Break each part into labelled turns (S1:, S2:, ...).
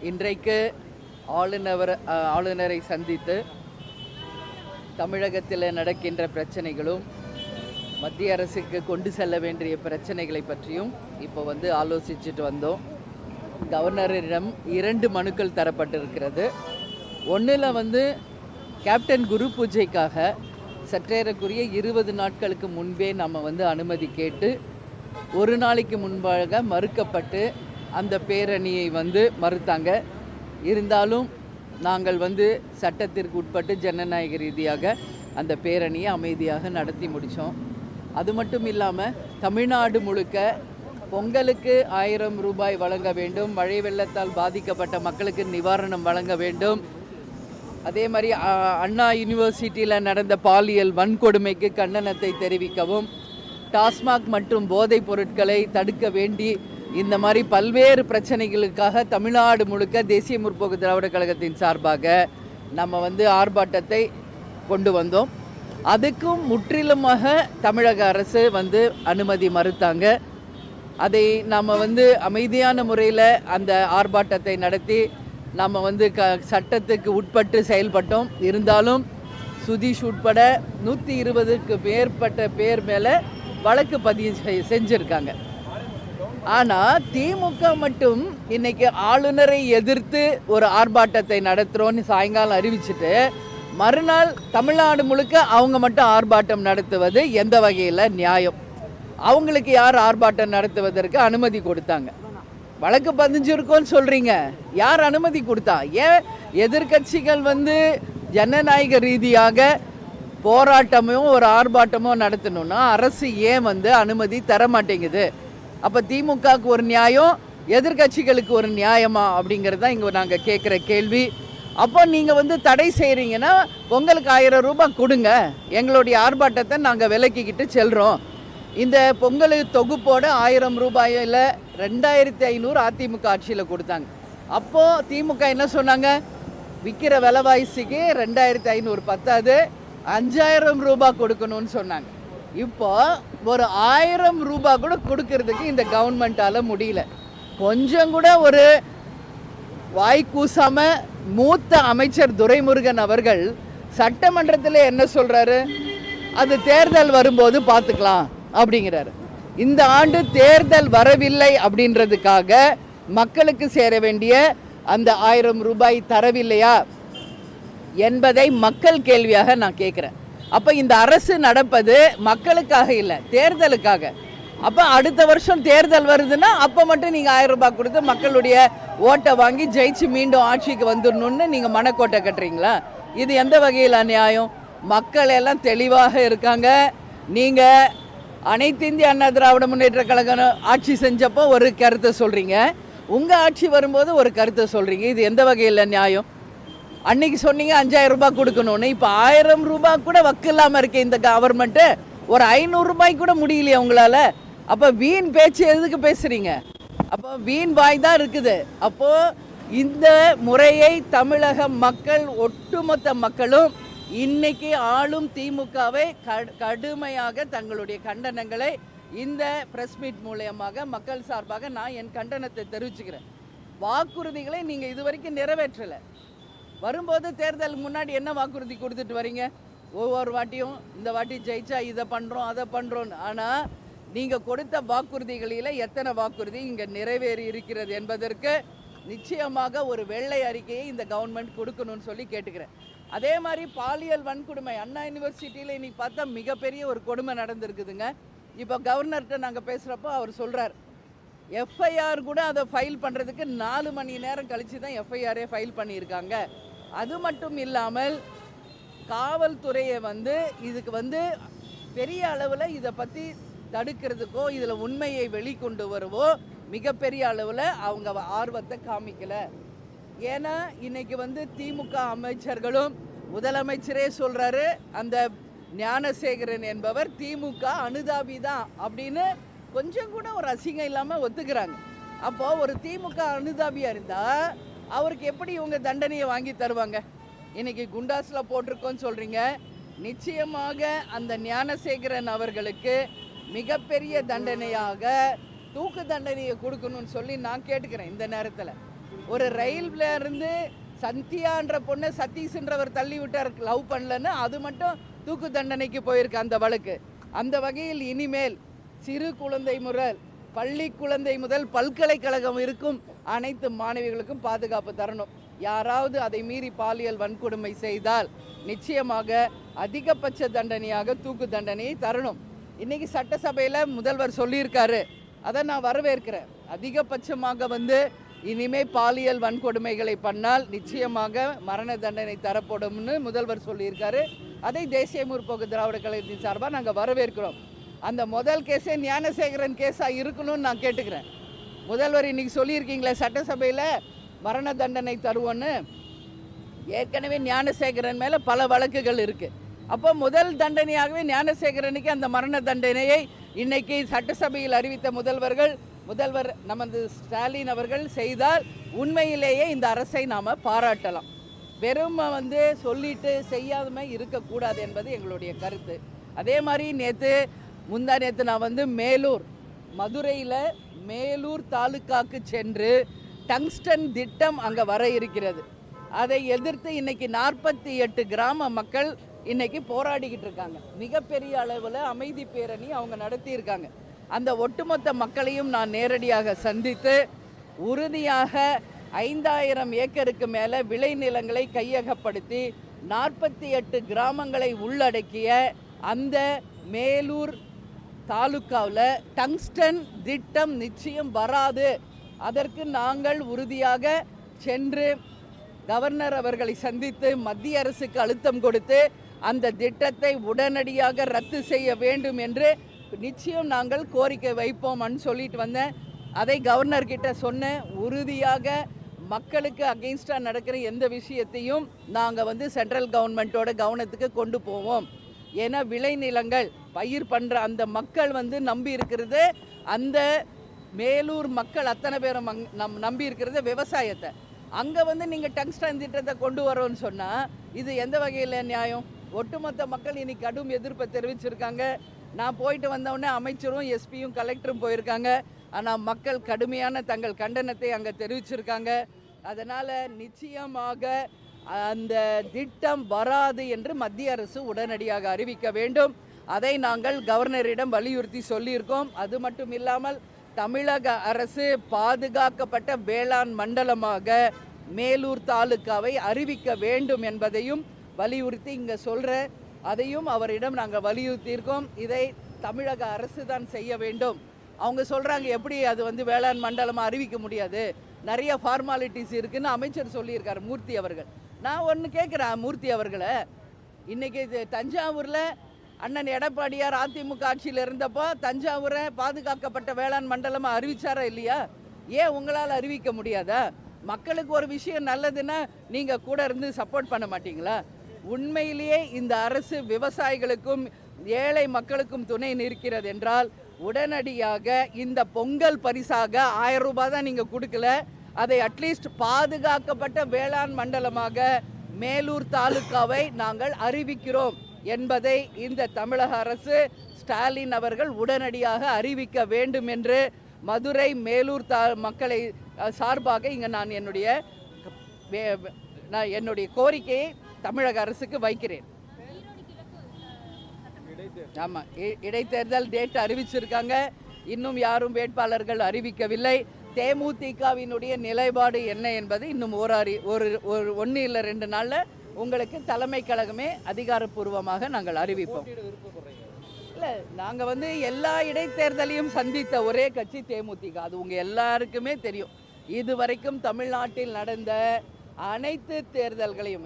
S1: இன்றைக்கு ஆளுநரை சந்தித்து தமிழகத்தில் நடக்கின்ற பிரச்சனைகளும் மத்திய அரசுக்கு கொண்டு செல்ல வேண்டிய பிரச்சனைகளை பற்றியும் இப்போ ஆலோசிச்சுட்டு வந்தோம். கவர்னரிடம் 2 மனுக்கள் தரப்பட்டிருக்கிறது. ஒன்றில் கேப்டன் குரு பூஜைக்காக சற்றேறக்குரிய 20 நாட்களுக்கு முன்பே நம்ம அனுமதி கேட்டு ஒரு நாளைக்கு முன்பாக மறுக்கப்பட்டு அந்த பேரணியை மறுத்தாங்க. இருந்தாலும் நாங்கள் சட்டத்திற்கு உட்பட்டு ஜனநாயக ரீதியாக அந்த பேரணியை அமைதியாக நடத்தி முடித்தோம். அது மட்டும் இல்லாமல் தமிழ்நாடு முழுக்க பொங்கலுக்கு 1000 ரூபாய் வழங்க வேண்டும், மழை வெள்ளத்தால் பாதிக்கப்பட்ட மக்களுக்கு நிவாரணம் வழங்க வேண்டும். அதே மாதிரி அண்ணா யூனிவர்சிட்டியில் நடந்த பாலியல் வன்கொடுமைக்கு கண்டனத்தை தெரிவிக்கவும், டாஸ்மாக் மற்றும் போதைப் பொருட்களை தடுக்க வேண்டி இந்த மாதிரி பல்வேறு பிரச்சனைகளுக்காக தமிழ்நாடு முழுக்க தேசிய முற்போக்கு திராவிட கழகத்தின் சார்பாக நம்ம ஆர்ப்பாட்டத்தை கொண்டு வந்தோம். அதுக்கும் முற்றிலுமாக தமிழக அரசு அனுமதி மறுத்தாங்க. அதை நாம் அமைதியான முறையில் அந்த ஆர்ப்பாட்டத்தை நடத்தி நம்ம சட்டத்துக்கு உட்பட்டு செயல்பட்டோம். இருந்தாலும் சுதீஷ் உட்பட 120க்கு மேற்பட்ட பேர் மேலே வழக்கு பதிவு செஞ்சுருக்காங்க. ஆனால் திமுக மட்டும் இன்னைக்கு ஆளுநரை எதிர்த்து ஒரு ஆர்ப்பாட்டத்தை நடத்துகிறோன்னு சாயங்காலம் அறிவிச்சுட்டு மறுநாள் தமிழ்நாடு முழுக்க அவங்க மட்டும் ஆர்ப்பாட்டம் நடத்துவது எந்த வகையில் நியாயம்? அவங்களுக்கு யார் ஆர்ப்பாட்டம் நடத்துவதற்கு அனுமதி கொடுத்தாங்க? வழக்கு பதிஞ்சிருக்கோன்னு சொல்கிறீங்க, யார் அனுமதி கொடுத்தா? ஏன் எதிர்கட்சிகள் ஜனநாயக ரீதியாக போராட்டமோ ஒரு ஆர்ப்பாட்டமோ நடத்தணும்னா அரசு ஏன் அனுமதி தர மாட்டேங்குது? அப்போ திமுகவுக்கு ஒரு நியாயம், எதிர்கட்சிகளுக்கு ஒரு நியாயமா அப்படிங்கிறது தான் இங்கே நாங்கள் கேட்குற கேள்வி. அப்போ நீங்கள் தடை செய்கிறீங்கன்னா பொங்கலுக்கு 1000 ரூபாய் கொடுங்க, எங்களுடைய ஆர்ப்பாட்டத்தை நாங்கள் விலக்கிக்கிட்டு செல்கிறோம். இந்த பொங்கல் தொகுப்போட 1000 ரூபாயில் 2500 அதிமுக ஆட்சியில் கொடுத்தாங்க. அப்போது திமுக என்ன சொன்னாங்க? விற்கிற விலைவாசிக்கு 2500 பத்தாது, 5000 ரூபாய் கொடுக்கணும்னு சொன்னாங்க. இப்போ ஒரு 1000 ரூபாய் கூட கொடுக்கறதுக்கு இந்த கவர்மெண்ட்டால் முடியல. கொஞ்சம் கூட ஒரு வாய் கூசாம மூத்த அமைச்சர் துரைமுருகன் அவர்கள் சட்டமன்றத்தில் என்ன சொல்றாரு? அது தேர்தல் வரும்போது பார்த்துக்கலாம் அப்படிங்கிறாரு. இந்த ஆண்டு தேர்தல் வரவில்லை அப்படின்றதுக்காக மக்களுக்கு சேர வேண்டிய அந்த 1000 ரூபாய் தரவில்லையா என்பதை மக்கள் கேள்வியாக நான் கேட்குறேன். அப்போ இந்த அரசு நடப்பது மக்களுக்காக இல்லை, தேர்தலுக்காக. அப்போ அடுத்த வருஷம் தேர்தல் வருதுன்னா அப்போ மட்டும் நீங்கள் 1000 ரூபாய் கொடுத்து மக்களுடைய ஓட்டை வாங்கி ஜெயிச்சு மீண்டும் ஆட்சிக்கு வந்துடணும்னு நீங்கள் மனக்கோட்டை கட்டுறீங்களா? இது எந்த வகையில் நியாயம்? மக்கள் எல்லாம் தெளிவாக இருக்காங்க. நீங்கள் அனைத்து இந்திய அண்ணா திராவிட முன்னேற்ற கழகம் ஆட்சி செஞ்சப்போ ஒரு கருத்தை சொல்கிறீங்க, உங்கள் ஆட்சி வரும்போது ஒரு கருத்தை சொல்கிறீங்க. இது எந்த வகையில் நியாயம்? அன்னைக்கு சொன்னீங்க 5000 ரூபாய் கொடுக்கணும்னு, இப்போ 1000 ரூபாய் கூட வக்கு இல்லாமல் இருக்கு இந்த கவர்மெண்ட்டு. ஒரு 500 ரூபாய்க்கு கூட முடியலையா உங்களால்? அப்போ வீண் பேச்சு எதுக்கு பேசுகிறீங்க? அப்போ வீண் வாய் தான் இருக்குது. அப்போது இந்த முறையை தமிழக மக்கள், ஒட்டுமொத்த மக்களும் இன்னைக்கு ஆளும் திமுகவை கடுமையாக தங்களுடைய கண்டனங்களை இந்த பிரஸ் மீட் மூலமாக மக்கள் சார்பாக நான் என் கண்டனத்தை தெரிவிச்சுக்கிறேன். வாக்குறுதிகளை நீங்கள் இதுவரைக்கும் நிறைவேற்றலை. வரும்போது தேர்தலுக்கு முன்னாடி என்ன வாக்குறுதி கொடுத்துட்டு வரீங்க? ஒவ்வொரு வாட்டியும் இந்த வாட்டி ஜெயிச்சா இதை பண்ணுறோம் அதை பண்ணுறோன்னு. ஆனால் நீங்கள் கொடுத்த வாக்குறுதிகளில் எத்தனை வாக்குறுதி இங்கே நிறைவேறி இருக்கிறது என்பதற்கு நிச்சயமாக ஒரு வெள்ளை அறிக்கையை இந்த கவர்மெண்ட் கொடுக்கணும்னு சொல்லி கேட்டுக்கிறேன். அதே மாதிரி பாலியல் வன்கொடுமை அண்ணா யூனிவர்சிட்டியில் இன்னைக்கு பார்த்தா மிகப்பெரிய ஒரு கொடுமை நடந்திருக்குதுங்க. இப்போ கவர்னர்கிட்ட நாங்கள் பேசுகிறப்போ அவர் சொல்கிறார், எஃப்ஐஆர் கூட அதை ஃபைல் பண்ணுறதுக்கு 4 மணி நேரம் கழித்து தான் எஃப்ஐஆரே ஃபைல் பண்ணியிருக்காங்க. அது மட்டும் இல்லாமல் காவல்துறையை இதுக்கு பெரிய அளவில் இதை பற்றி தடுக்கிறதுக்கோ இதில் உண்மையை வெளிக்கொண்டு வருவோ மிகப்பெரிய அளவில் அவங்க ஆர்வத்தை காமிக்கலை. ஏன்னா இன்னைக்கு திமுக அமைச்சர்களும் முதலமைச்சரே சொல்கிறாரு, அந்த ஞானசேகரன் என்பவர் திமுக அனுதாபி தான் அப்படின்னு கொஞ்சம் கூட ஒரு அசிங்கம் இல்லாமல் ஒத்துக்கிறாங்க. அப்போது ஒரு திமுக அனுதாபியாக இருந்தால் அவருக்கு எப்படி இவங்க தண்டனையை வாங்கி தருவாங்க? இன்னைக்கு குண்டாஸில் போட்டிருக்கோன்னு சொல்கிறீங்க. நிச்சயமாக அந்த ஞானசேகரன் அவர்களுக்கு மிகப்பெரிய தண்டனையாக தூக்கு தண்டனையை கொடுக்கணும்னு சொல்லி நான் கேட்டுக்கிறேன் இந்த நேரத்தில். ஒரு ரயில்ல இருந்து சந்தியான்ற பொண்ணை சதீஷ்ன்றவர் தள்ளி விட்டார், லவ் பண்ணலன்னு, அது மட்டும் தூக்கு தண்டனைக்கு போயிருக்கு அந்த வழக்கு. அந்த வகையில் இனிமேல் சிறு குழந்தை முதல் பள்ளி குழந்தை முதல் பல்கலைக்கழகம் இருக்கும் அனைத்து மாணவிகளுக்கும் பாதுகாப்பு தரணும். யாராவது அதை மீறி பாலியல் வன்கொடுமை செய்தால் நிச்சயமாக அதிகபட்ச தண்டனையாக தூக்கு தண்டனையை தரணும். இன்னைக்கு சட்டசபையில் முதல்வர் சொல்லியிருக்காரு, அதை நான் வரவேற்கிறேன். அதிகபட்சமாக இனிமே பாலியல் வன்கொடுமைகளை பண்ணால் நிச்சயமாக மரண தண்டனை தரப்படும்னு முதல்வர் சொல்லியிருக்காரு. அதை தேசிய முற்போக்கு திராவிட கழகத்தின் சார்பாக நாங்கள் வரவேற்கிறோம். அந்த முதல் கேஸே ஞானசேகரன் கேஸாக இருக்கணும்னு நான் கேட்டுக்கிறேன். முதல்வர் இன்னைக்கு சொல்லியிருக்கீங்களே சட்டசபையில் மரண தண்டனை தருவோன்னு. ஏற்கனவே ஞானசேகரன் மேலே பல வழக்குகள் இருக்குது. அப்போ முதல் தண்டனையாகவே ஞானசேகரனுக்கு அந்த மரண தண்டனையை இன்னைக்கு சட்டசபையில் அறிவித்த முதல்வர் நமது ஸ்டாலின் அவர்கள் செய்தால் உண்மையிலேயே இந்த அரசை நாம் பாராட்டலாம். வெறும் சொல்லிட்டு செய்யாம இருக்கக்கூடாது என்பது எங்களுடைய கருத்து. அதே மாதிரி முந்தா நேற்று நான் மதுரையில் மேலூர் தாலுக்காக்கு சென்று டங்ஸ்டன் திட்டம் அங்கே வர இருக்கிறது. அதை எதிர்த்து இன்னைக்கு 48 கிராம மக்கள் இன்னைக்கு போராடிக்கிட்டு இருக்காங்க. மிகப்பெரிய அளவில் அமைதி பேரணி அவங்க நடத்தியிருக்காங்க. அந்த ஒட்டுமொத்த மக்களையும் நான் நேரடியாக சந்தித்து உறுதியாக 5000 ஏக்கருக்கு மேலே விளைநிலங்களை கையகப்படுத்தி 48 கிராமங்களை உள்ளடக்கிய அந்த மேலூர் தாலுக்காவில் டங்ஸ்டன் திட்டம் நிச்சயம் வராது. அதற்கு நாங்கள் உறுதியாக சென்று கவர்னர் அவர்களை சந்தித்து மத்திய அரசுக்கு அழுத்தம் கொடுத்து அந்த திட்டத்தை உடனடியாக ரத்து செய்ய வேண்டும் என்று நிச்சயம் நாங்கள் கோரிக்கை வைப்போம்னு சொல்லிட்டு வந்தேன். அதை கவர்னர்கிட்ட சொன்னேன். உறுதியாக மக்களுக்கு அகெயின்ஸ்டாக நடக்கிற எந்த விஷயத்தையும் நாங்கள் சென்ட்ரல் கவர்மெண்ட்டோட கவனத்துக்கு கொண்டு போவோம். ஏன்னா விளைநிலங்கள் பயிர் பண்ணுற அந்த மக்கள் நம்பி இருக்கிறது, அந்த மேலூர் மக்கள் அத்தனை பேரும் நம்பி இருக்கிறது விவசாயத்தை. அங்கே நீங்கள் டங்ஸ்டன் திட்டத்தை கொண்டு வரோன்னு சொன்னால் இது எந்த வகையில் நியாயம்? ஒட்டுமொத்த மக்கள் இன்னைக்கு கடும் எதிர்ப்பை தெரிவிச்சிருக்காங்க. நான் போயிட்டு வந்தவுடனே அமைச்சரும் எஸ்பியும் கலெக்டரும் போயிருக்காங்க. ஆனால் மக்கள் கடுமையான தங்கள் கண்டனத்தை அங்கே தெரிவிச்சிருக்காங்க. அதனால் நிச்சயமாக அந்த திட்டம் வராது என்று மத்திய அரசு உடனடியாக அறிவிக்க வேண்டும். அதை நாங்கள் கவர்னரிடம் வலியுறுத்தி சொல்லியிருக்கோம். அது மட்டும் இல்லாமல் தமிழக அரசு பாதுகாக்கப்பட்ட வேளாண் மண்டலமாக மேலூர் தாலுக்காவை அறிவிக்க வேண்டும் என்பதையும் வலியுறுத்தி இங்கே சொல்கிறேன். அதையும் அவரிடம் நாங்கள் வலியுறுத்தியிருக்கோம். இதை தமிழக அரசு தான் செய்ய வேண்டும். அவங்க சொல்கிறாங்க எப்படி அது வேளாண் மண்டலமாக அறிவிக்க முடியாது, நிறைய ஃபார்மாலிட்டிஸ் இருக்குதுன்னு அமைச்சர் சொல்லியிருக்காரு மூர்த்தி அவர்கள். நான் ஒன்று கேட்குறேன் மூர்த்தி அவர்களை, இன்றைக்கி தஞ்சாவூரில் அண்ணன் எடப்பாடியார் அதிமுக ஆட்சியில் இருந்தப்போ தஞ்சாவூரை பாதுகாக்கப்பட்ட வேளாண் மண்டலமாக அறிவிச்சாரா இல்லையா? ஏன் உங்களால் அறிவிக்க முடியாதா? மக்களுக்கு ஒரு விஷயம் நல்லதுன்னா நீங்கள் கூட இருந்து சப்போர்ட் பண்ண மாட்டீங்களா? உண்மையிலேயே இந்த அரசு விவசாயிகளுக்கும் ஏழை மக்களுக்கும் துணை நிற்கிறது என்றால் உடனடியாக இந்த பொங்கல் பரிசாக 1000 ரூபாய் தான் நீங்கள் கொடுக்கல, அதை அட்லீஸ்ட் பாதுகாக்கப்பட்ட வேளாண் மண்டலமாக மேலூர் தாலுக்காவை நாங்கள் அறிவிக்கிறோம் என்பதை இந்த தமிழக அரசு ஸ்டாலின் அவர்கள் உடனடியாக அறிவிக்க வேண்டும் என்று மதுரை மேலூர் மக்களை சார்பாக இங்கே நான் என்னுடைய கோரிக்கையை தமிழக அரசுக்கு வைக்கிறேன். ஆமாம், இடைத்தேர்தல் டேட் அறிவிச்சிருக்காங்க. இன்னும் யாரும் வேட்பாளர்கள் அறிவிக்கவில்லை. தேமுதிகவினுடைய நிலைப்பாடு என்ன என்பது இன்னும் ஒன்று இல்லை 2 நாளில் உங்களுக்கு தலைமை கழகமே அதிகாரப்பூர்வமாக நாங்கள் அறிவிப்போம். இல்லை, நாங்கள் எல்லா இடைத்தேர்தலையும் சந்தித்த ஒரே கட்சி தேமுதிக. அது உங்கள் எல்லாருக்குமே தெரியும். இதுவரைக்கும் தமிழ்நாட்டில் நடந்த அனைத்து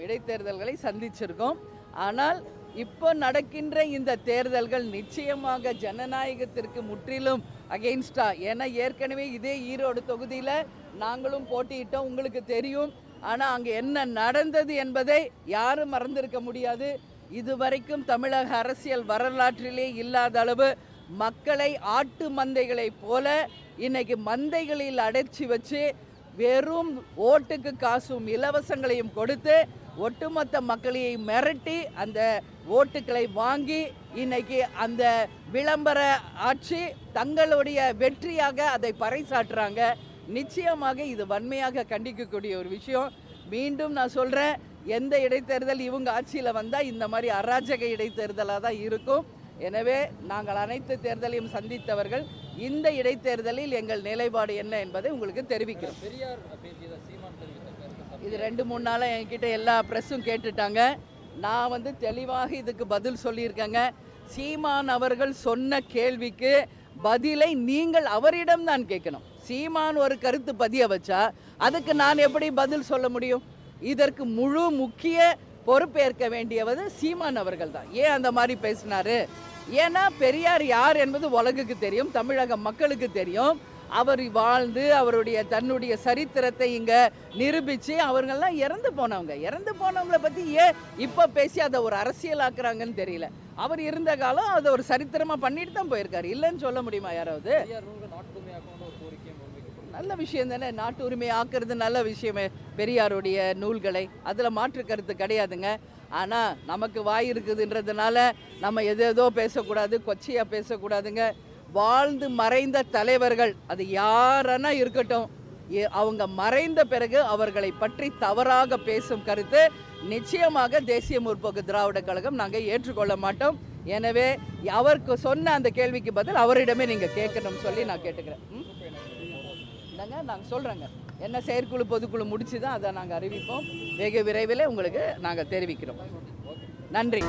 S1: இடைத்தேர்தல்களை சந்திச்சிருக்கோம். ஆனால் இப்போ நடக்கின்ற இந்த தேர்தல்கள் நிச்சயமாக ஜனநாயகத்திற்கு முற்றிலும் அகெயின்ஸ்டா. ஏன்னா ஏற்கனவே இதே ஈரோடு தொகுதியில் நாங்களும் போட்டியிட்டோம், உங்களுக்கு தெரியும். ஆனால் அங்கே என்ன நடந்தது என்பதை யாரும் மறந்திருக்க முடியாது. இதுவரைக்கும் தமிழக அரசியல் வரலாற்றிலே இல்லாத அளவு மக்களை ஆட்டு மந்தைகளைப் போல இன்னைக்கு மந்தைகளில் அடைச்சி வச்சு வெறும் ஓட்டுக்கு காசும் இலவசங்களையும் கொடுத்து ஒட்டுமொத்த மக்களையும் மிரட்டி அந்த ஓட்டுக்களை வாங்கி இன்னைக்கு அந்த விளம்பர ஆட்சி தங்களுடைய வெற்றியாக அதை பறைசாற்றுறாங்க. நிச்சயமாக இது வன்மையாக கண்டிக்கக்கூடிய ஒரு விஷயம். மீண்டும் நான் சொல்கிறேன், எந்த இடைத்தேர்தல் இவங்க ஆட்சியில் வந்தால் இந்த மாதிரி அராஜக இடைத்தேர்தலாக தான் இருக்கும். எனவே நாங்கள் அனைத்து தேர்தலையும் சந்தித்தவர்கள். இந்த இடைத்தேர்தலில் எங்கள் நிலைப்பாடு என்ன என்பதை உங்களுக்கு தெரிவிக்கிறோம். இது 2-3 நாளாக என்கிட்ட எல்லா ப்ரெஸ்ஸும் கேட்டுட்டாங்க. நான் வந்து தெளிவாக இதுக்கு பதில் சொல்லியிருக்கேங்க. சீமான் அவர்கள் சொன்ன கேள்விக்கு பதிலை நீங்கள் அவரிடம் தான் கேட்கணும். சீமான் ஒரு கருத்து பதிய வச்சா அதுக்கு நான் எப்படி பதில் சொல்ல முடியும்? இதற்கு முழு முக்கிய பொறுப்பேற்க வேண்டியவது சீமான் அவர்கள் தான். ஏன் அந்த மாதிரி பேசினாரு? ஏன்னா பெரியார் யார் என்பது உலகுக்கு தெரியும், தமிழக மக்களுக்கு தெரியும். அவர் வாழ்ந்து அவருடைய தன்னுடைய சரித்திரத்தை இங்கே நிரூபித்து அவர்கள்லாம் இறந்து போனவங்களை பற்றி ஏன் இப்போ பேசி அதை ஒரு அரசியலாக்குறாங்கன்னு தெரியல. அவர் இருந்த காலம் அதை ஒரு சரித்திரமாக பண்ணிட்டு தான் போயிருக்காரு. இல்லைன்னு சொல்ல முடியுமா யாராவது? நல்ல விஷயம் தானே, நாட்டு உரிமை ஆக்குறது நல்ல விஷயமே. பெரியாருடைய நூல்களை அதில் மாற்று கருத்து கிடையாதுங்க. ஆனால் நமக்கு வாய் இருக்குதுன்றதுனால நம்ம எதேதோ பேசக்கூடாது, கொச்சையாக பேசக்கூடாதுங்க. வாழ்ந்து மறைந்த தலைவர்கள் அது யாரனா இருக்கட்டும், அவங்க மறைந்த பிறகு அவர்களை பற்றி தவறாக பேசும் கருத்து நிச்சயமாக தேசிய முற்போக்கு திராவிட கழகம் நாங்கள் ஏற்றுக்கொள்ள மாட்டோம். எனவே அவருக்கு சொன்ன அந்த கேள்விக்கு பதில் அவரிடமே நீங்கள் கேட்கணும்னு சொல்லி நான் கேட்டுக்கிறேன். இல்லைங்க, நாங்கள் சொல்கிறேங்க, என்ன செயற்குழு பொதுக்குழு முடிச்சு தான் அதை நாங்கள் அறிவிப்போம். வெகு விரைவில் உங்களுக்கு நாங்கள் தெரிவிக்கிறோம். நன்றி.